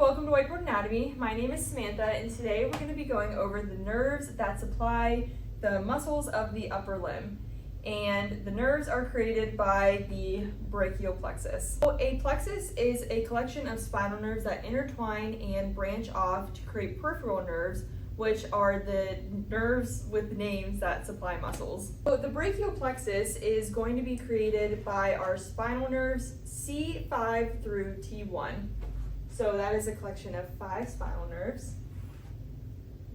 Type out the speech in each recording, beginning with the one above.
welcome to Whiteboard Anatomy. My name is Samantha, and today we're going to be going over the nerves that supply the muscles of the upper limb. And the nerves are created by the brachial plexus. So a plexus is a collection of spinal nerves that intertwine and branch off to create peripheral nerves, which are the nerves with names that supply muscles. So the brachial plexus is going to be created by our spinal nerves C5 through T1. So that is a collection of 5 spinal nerves.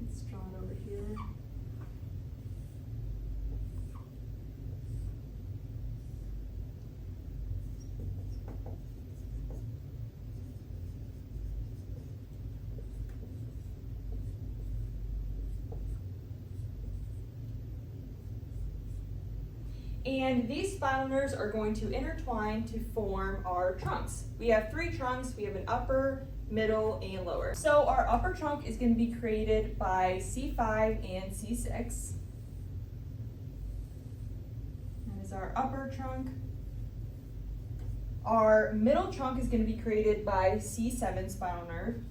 Let's draw it over here. And these spinal nerves are going to intertwine to form our trunks. We have 3 trunks. We have an upper, middle, and lower. So our upper trunk is going to be created by C5 and C6. That is our upper trunk. Our middle trunk is going to be created by C7 spinal nerve.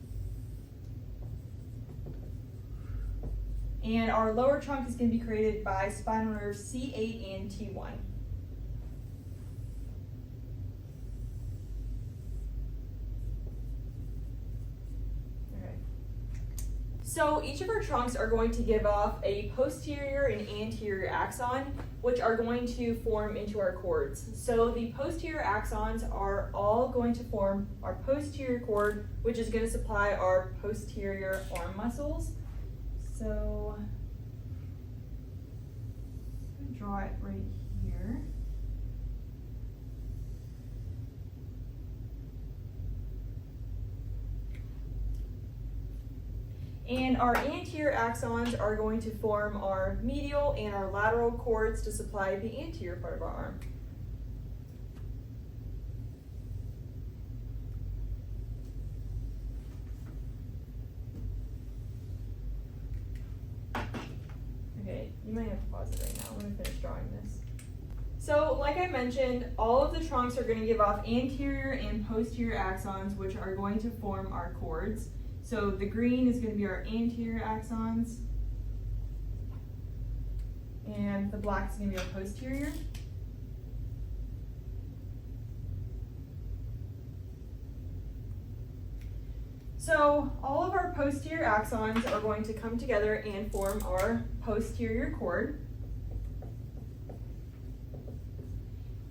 And our lower trunk is going to be created by spinal nerves C8 and T1. Okay. So each of our trunks are going to give off a posterior and anterior axon, which are going to form into our cords. So the posterior axons are all going to form our posterior cord, which is going to supply our posterior arm muscles. So I'm going to draw it right here. And our anterior axons are going to form our medial and our lateral cords to supply the anterior part of our arm. Okay, you might have to pause it right now. I'm going to finish drawing this. So, like I mentioned, all of the trunks are going to give off anterior and posterior axons, which are going to form our cords. So the green is going to be our anterior axons, and the black is going to be our posterior. So all of our posterior axons are going to come together and form our posterior cord.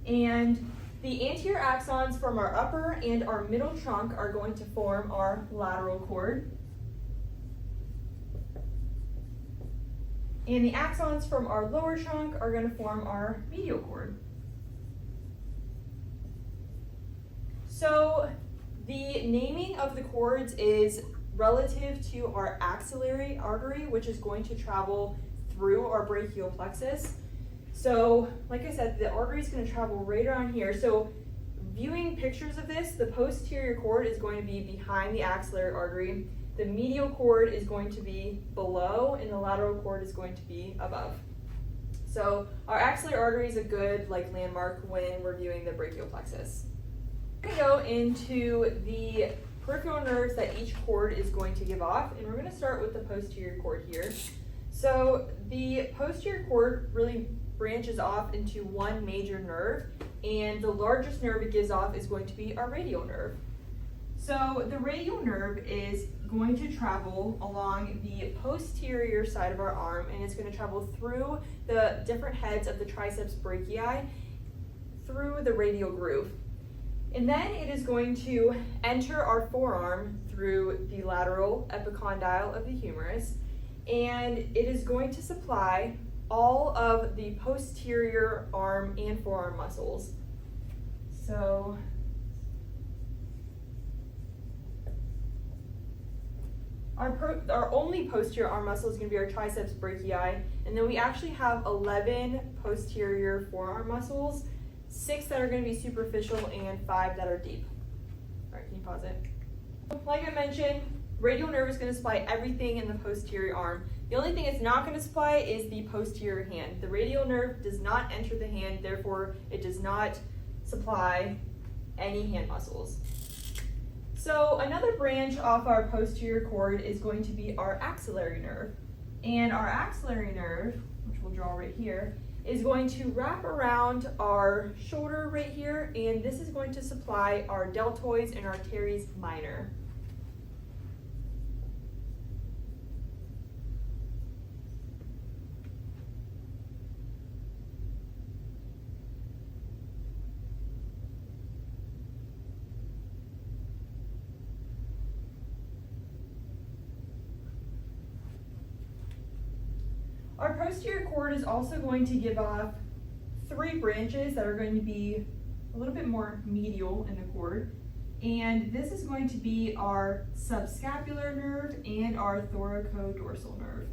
And the anterior axons from our upper and our middle trunk are going to form our lateral cord. And the axons from our lower trunk are going to form our medial cord. So the naming of the cords is relative to our axillary artery, which is going to travel through our brachial plexus. So, like I said, the artery is going to travel right around here. So, viewing pictures of this, the posterior cord is going to be behind the axillary artery. The medial cord is going to be below, and the lateral cord is going to be above. So, our axillary artery is a good landmark when we're viewing the brachial plexus. We're going to go into the peripheral nerves that each cord is going to give off, and we're going to start with the posterior cord here. So, the posterior cord really branches off into one major nerve, and the largest nerve it gives off is going to be our radial nerve. So the radial nerve is going to travel along the posterior side of our arm, and it's going to travel through the different heads of the triceps brachii through the radial groove. And then it is going to enter our forearm through the lateral epicondyle of the humerus, and it is going to supply all of the posterior arm and forearm muscles. So our only posterior arm muscle is going to be our triceps brachii, and then we actually have 11 posterior forearm muscles, 6 that are going to be superficial and 5 that are deep. All right, can you pause it? Like I mentioned, radial nerve is going to supply everything in the posterior arm. The only thing it's not going to supply is the posterior hand. The radial nerve does not enter the hand, therefore it does not supply any hand muscles. So another branch off our posterior cord is going to be our axillary nerve. And our axillary nerve, which we'll draw right here, is going to wrap around our shoulder right here, and this is going to supply our deltoids and our teres minor. Our posterior cord is also going to give off 3 branches that are going to be a little bit more medial in the cord. And this is going to be our subscapular nerve and our thoracodorsal nerve.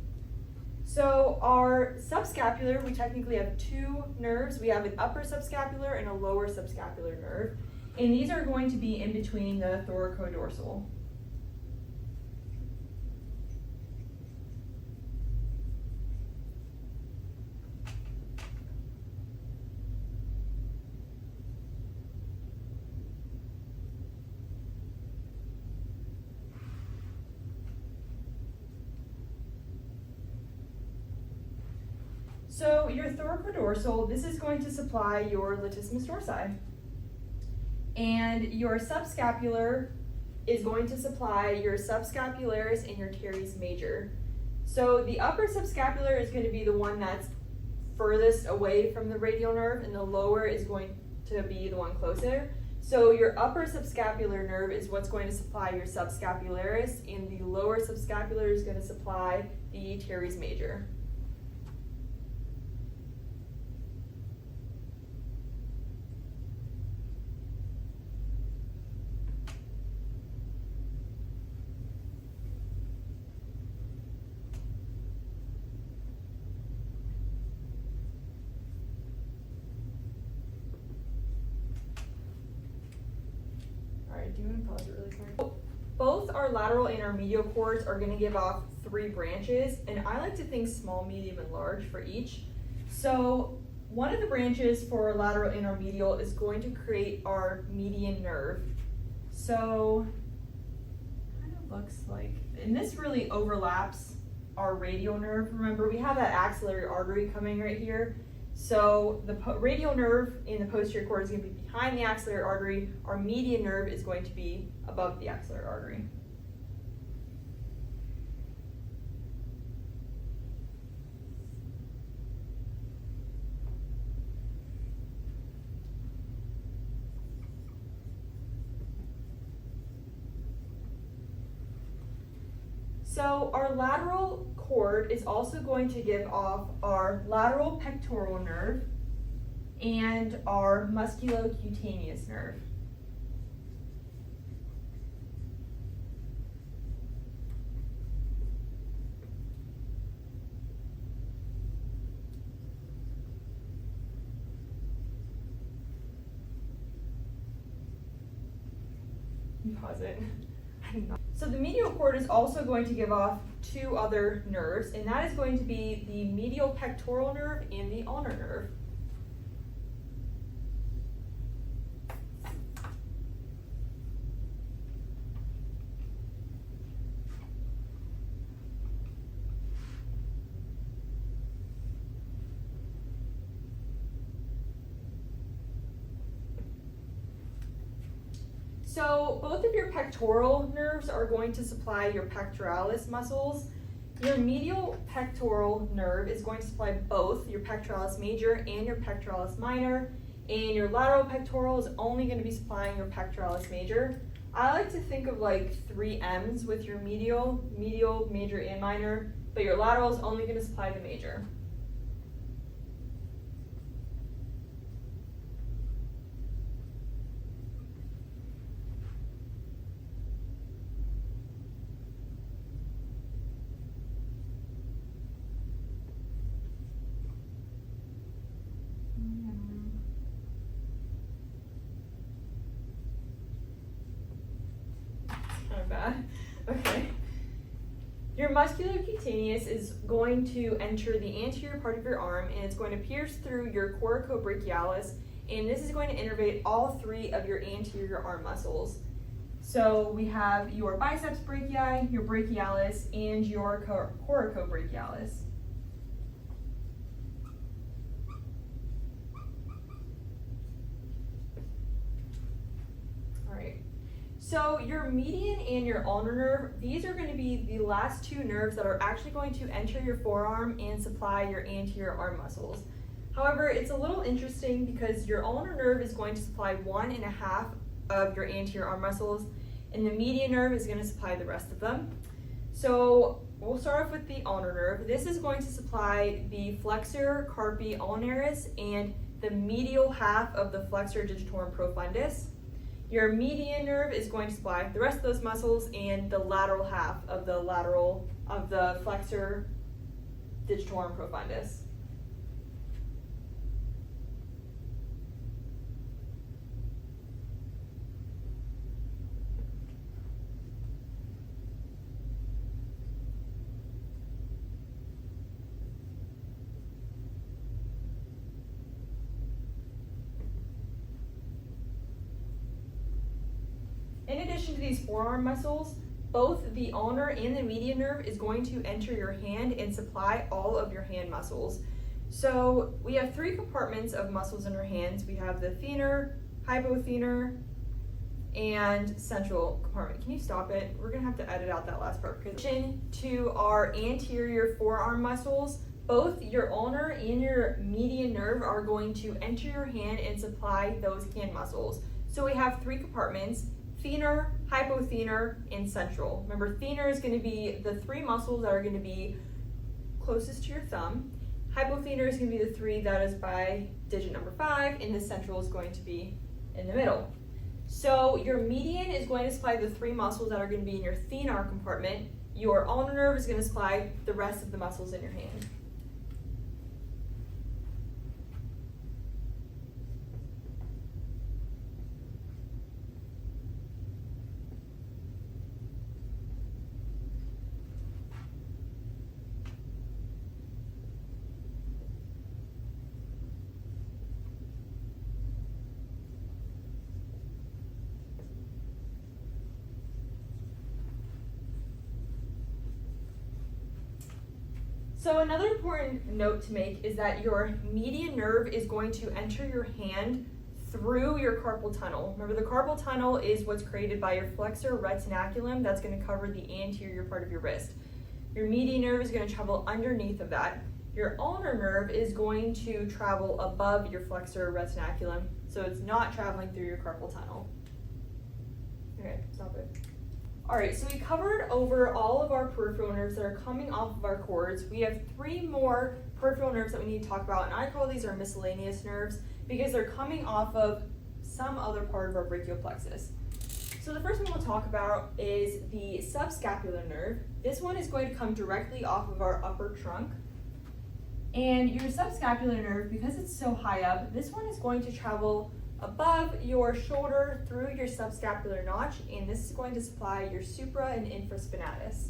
So our subscapular, we technically have 2 nerves. We have an upper subscapular and a lower subscapular nerve. And these are going to be in between the thoracodorsal. So your thoracodorsal, this is going to supply your latissimus dorsi. And your subscapular is going to supply your subscapularis and your teres major. So the upper subscapular is going to be the one that's furthest away from the radial nerve, and the lower is going to be the one closer. So your upper subscapular nerve is what's going to supply your subscapularis, and the lower subscapular is going to supply the teres major. Do you want to pause it really quick? Both our lateral and our medial cords are going to give off 3 branches, and I like to think small, medium, and large for each. So one of the branches for our lateral and our medial is going to create our median nerve. So it kind of looks like, and this really overlaps our radial nerve. Remember, we have that axillary artery coming right here. So the radial nerve in the posterior cord is going to be behind the axillary artery. Our median nerve is going to be above the axillary artery. So our lateral cord is also going to give off our lateral pectoral nerve and our musculocutaneous nerve. Pause it. So the medial cord is also going to give off 2 other nerves, and that is going to be the medial pectoral nerve and the ulnar nerve. So both of your pectoral nerves are going to supply your pectoralis muscles. Your medial pectoral nerve is going to supply both your pectoralis major and your pectoralis minor, and your lateral pectoral is only going to be supplying your pectoralis major. I like to think of like 3 M's with your medial, major, and minor, but your lateral is only going to supply the major. Bad. Okay. Your musculocutaneous is going to enter the anterior part of your arm, and it's going to pierce through your coracobrachialis, and this is going to innervate all 3 of your anterior arm muscles. So we have your biceps brachii, your brachialis, and your coracobrachialis. All right. So your median and your ulnar nerve, these are going to be the last two nerves that are actually going to enter your forearm and supply your anterior arm muscles. However, it's a little interesting because your ulnar nerve is going to supply 1.5 of your anterior arm muscles, and the median nerve is going to supply the rest of them. So we'll start off with the ulnar nerve. This is going to supply the flexor carpi ulnaris and the medial half of the flexor digitorum profundus. Your median nerve is going to supply the rest of those muscles and the lateral half of the flexor digitorum profundus. In addition to these forearm muscles, both the ulnar and the median nerve is going to enter your hand and supply all of your hand muscles. So we have 3 compartments of muscles in our hands. We have the thenar, hypothenar, and central compartment. Can you stop it? We're gonna have to edit out that last part. Because to our anterior forearm muscles, both your ulnar and your median nerve are going to enter your hand and supply those hand muscles. So we have 3 compartments: thenar, hypothenar, and central. Remember, thenar is going to be the 3 muscles that are going to be closest to your thumb. Hypothenar is going to be the 3 that is by digit number 5, and the central is going to be in the middle. So your median is going to supply the 3 muscles that are going to be in your thenar compartment. Your ulnar nerve is going to supply the rest of the muscles in your hand. So another important note to make is that your median nerve is going to enter your hand through your carpal tunnel. Remember, the carpal tunnel is what's created by your flexor retinaculum that's going to cover the anterior part of your wrist. Your median nerve is going to travel underneath of that. Your ulnar nerve is going to travel above your flexor retinaculum, so it's not traveling through your carpal tunnel. Okay, stop it. All right, so we covered over all of our peripheral nerves that are coming off of our cords. We have 3 more peripheral nerves that we need to talk about, and I call these our miscellaneous nerves because they're coming off of some other part of our brachial plexus. So the first one we'll talk about is the subscapular nerve. This one is going to come directly off of our upper trunk. And your subscapular nerve, because it's so high up, this one is going to travel above your shoulder through your subscapular notch, and this is going to supply your supra and infraspinatus.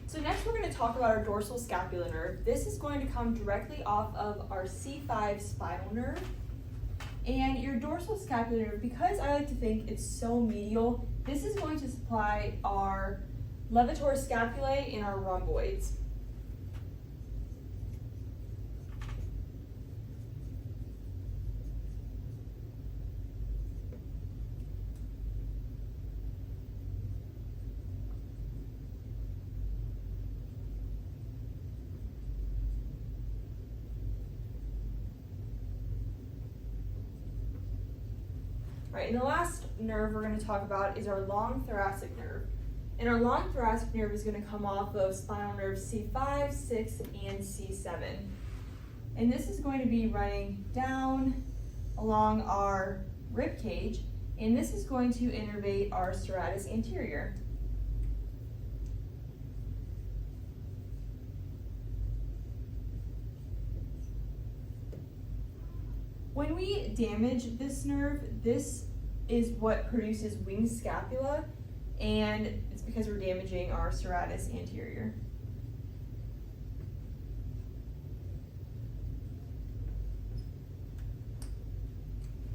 So next we're going to talk about our dorsal scapular nerve. This is going to come directly off of our C5 spinal nerve. And your dorsal scapular nerve, because I like to think it's so medial, this is going to supply our levator scapulae and our rhomboids. Right, and the last nerve we're going to talk about is our long thoracic nerve. And our long thoracic nerve is going to come off of spinal nerves C5, 6, and C7. And this is going to be running down along our rib cage, and this is going to innervate our serratus anterior. When we damage this nerve, this is what produces wing scapula, and it's because we're damaging our serratus anterior.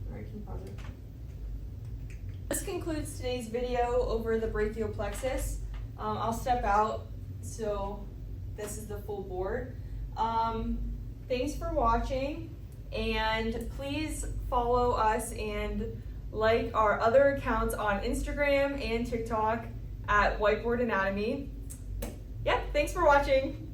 All right, can you pause it? This concludes today's video over the BrachialPlexus. I'll step out, so this is the full board. Thanks for watching. And please follow us and like our other accounts on Instagram and TikTok at Whiteboard Anatomy. Yep, thanks for watching.